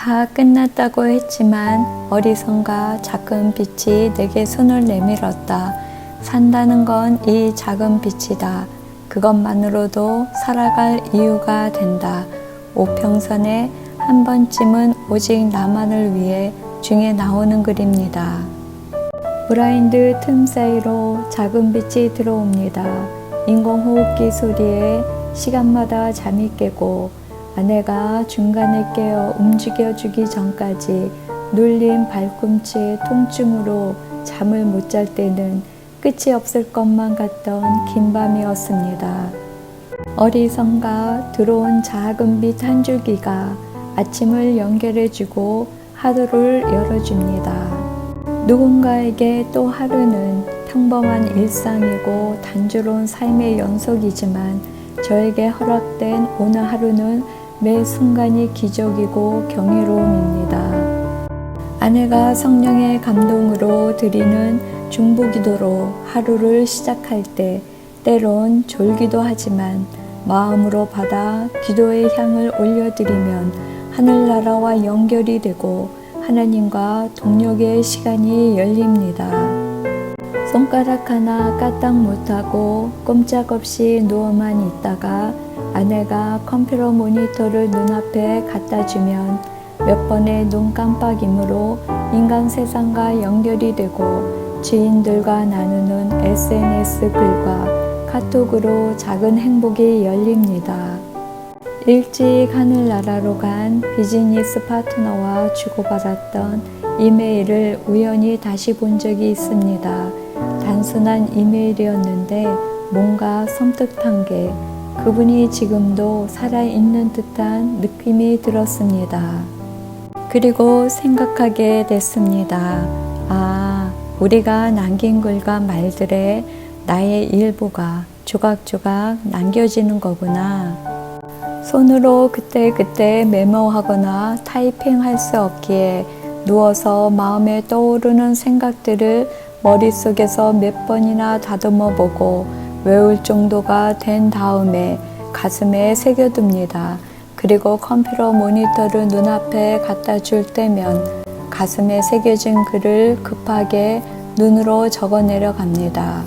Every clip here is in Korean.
다 끝났다고 했지만 어리선과 작은 빛이 내게 손을 내밀었다. 산다는 건 이 작은 빛이다. 그것만으로도 살아갈 이유가 된다. 오평선에 한 번쯤은 오직 나만을 위해 중에 나오는 글입니다. 블라인드 틈 사이로 작은 빛이 들어옵니다. 인공호흡기 소리에 시간마다 잠이 깨고 아내가 중간에 깨어 움직여주기 전까지 눌린 발꿈치의 통증으로 잠을 못 잘 때는 끝이 없을 것만 같던 긴 밤이었습니다. 어리선과 들어온 작은 빛 한 줄기가 아침을 연결해주고 하루를 열어줍니다. 누군가에게 또 하루는 평범한 일상이고 단조로운 삶의 연속이지만 저에게 허락된 오늘 하루는 매 순간이 기적이고 경이로움입니다. 아내가 성령의 감동으로 드리는 중보기도로 하루를 시작할 때 때론 졸기도 하지만 마음으로 받아 기도의 향을 올려드리면 하늘나라와 연결이 되고 하나님과 동역의 시간이 열립니다. 손가락 하나 까딱 못하고 꼼짝없이 누워만 있다가 아내가 컴퓨터 모니터를 눈앞에 갖다 주면 몇 번의 눈 깜빡임으로 인간 세상과 연결이 되고 지인들과 나누는 SNS 글과 카톡으로 작은 행복이 열립니다. 일찍 하늘나라로 간 비즈니스 파트너와 주고받았던 이메일을 우연히 다시 본 적이 있습니다. 단순한 이메일이었는데 뭔가 섬뜩한 게 그분이 지금도 살아있는 듯한 느낌이 들었습니다. 그리고 생각하게 됐습니다. 우리가 남긴 글과 말들에 나의 일부가 조각조각 남겨지는 거구나. 손으로 그때그때 메모하거나 타이핑할 수 없기에 누워서 마음에 떠오르는 생각들을 머릿속에서 몇 번이나 다듬어 보고 외울 정도가 된 다음에 가슴에 새겨둡니다. 그리고 컴퓨터 모니터를 눈앞에 갖다 줄 때면 가슴에 새겨진 글을 급하게 눈으로 적어 내려갑니다.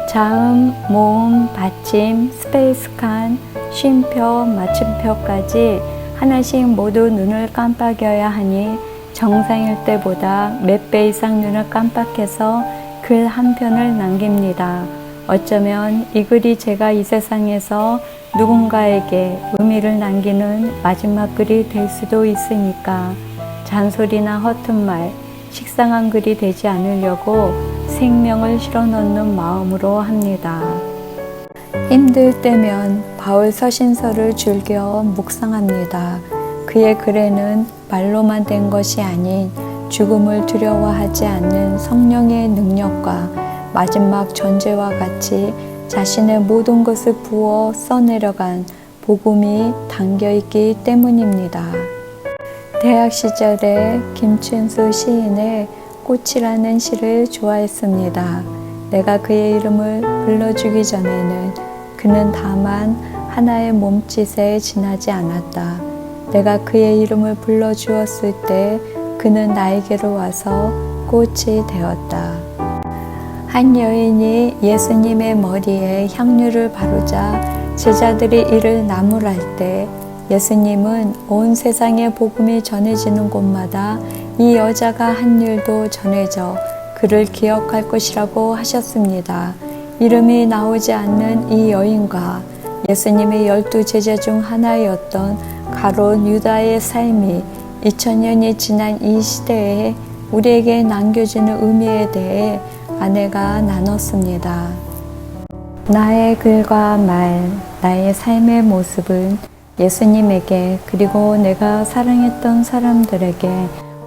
자음, 모음, 받침, 스페이스 칸, 쉼표, 맞춤표까지 하나씩 모두 눈을 깜빡여야 하니 정상일 때보다 몇 배 이상 눈을 깜빡해서 글 한 편을 남깁니다. 어쩌면 이 글이 제가 이 세상에서 누군가에게 의미를 남기는 마지막 글이 될 수도 있으니까 잔소리나 허튼 말, 식상한 글이 되지 않으려고 생명을 실어넣는 마음으로 합니다. 힘들 때면 바울 서신서를 즐겨 묵상합니다. 그의 글에는 말로만 된 것이 아닌 죽음을 두려워하지 않는 성령의 능력과 마지막 전제와 같이 자신의 모든 것을 부어 써내려간 복음이 담겨있기 때문입니다. 대학 시절에 김춘수 시인의 꽃이라는 시를 좋아했습니다. 내가 그의 이름을 불러주기 전에는 그는 다만 하나의 몸짓에 지나지 않았다. 내가 그의 이름을 불러주었을 때 그는 나에게로 와서 꽃이 되었다. 한 여인이 예수님의 머리에 향유를 바르자 제자들이 이를 나무랄 때 예수님은 온 세상에 복음이 전해지는 곳마다 이 여자가 한 일도 전해져 그를 기억할 것이라고 하셨습니다. 이름이 나오지 않는 이 여인과 예수님의 12 제자 중 하나였던 가롯 유다의 삶이 2000년이 지난 이 시대에 우리에게 남겨주는 의미에 대해 아내가 나눴습니다. 나의 글과 말, 나의 삶의 모습은 예수님에게 그리고 내가 사랑했던 사람들에게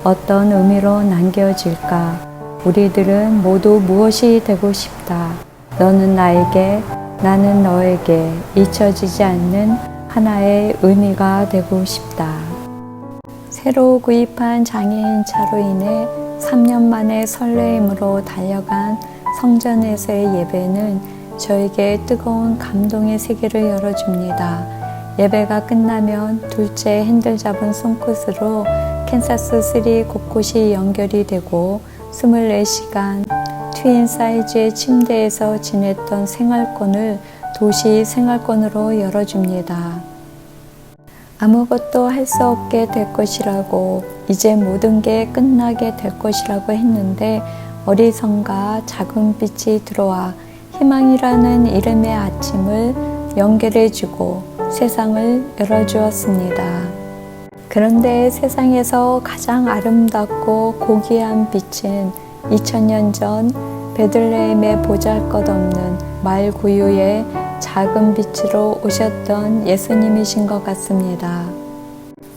어떤 의미로 남겨질까? 우리들은 모두 무엇이 되고 싶다. 너는 나에게, 나는 너에게 잊혀지지 않는 하나의 의미가 되고 싶다. 새로 구입한 장애인 차로 인해 3년 만에 설레임으로 달려간 성전에서의 예배는 저에게 뜨거운 감동의 세계를 열어줍니다. 예배가 끝나면 둘째 핸들 잡은 손끝으로 캔사스3 곳곳이 연결이 되고 24시간 트윈 사이즈의 침대에서 지냈던 생활권을 도시 생활권으로 열어줍니다. 아무것도 할 수 없게 될 것이라고, 이제 모든 게 끝나게 될 것이라고 했는데 어리석은가 작은 빛이 들어와 희망이라는 이름의 아침을 연결해주고 세상을 열어주었습니다. 그런데 세상에서 가장 아름답고 고귀한 빛은 2000년 전 베들레헴의 보잘것없는 말 구유의 작은 빛으로 오셨던 예수님이신 것 같습니다.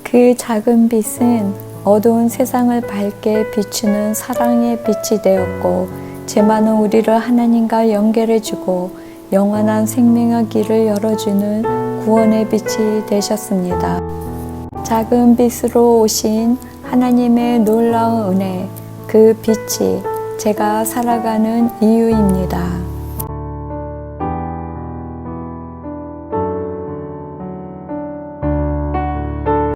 그 작은 빛은 어두운 세상을 밝게 비추는 사랑의 빛이 되었고, 죄 많은 우리를 하나님과 연결해주고 영원한 생명의 길을 열어주는 구원의 빛이 되셨습니다. 작은 빛으로 오신 하나님의 놀라운 은혜, 그 빛이 제가 살아가는 이유입니다.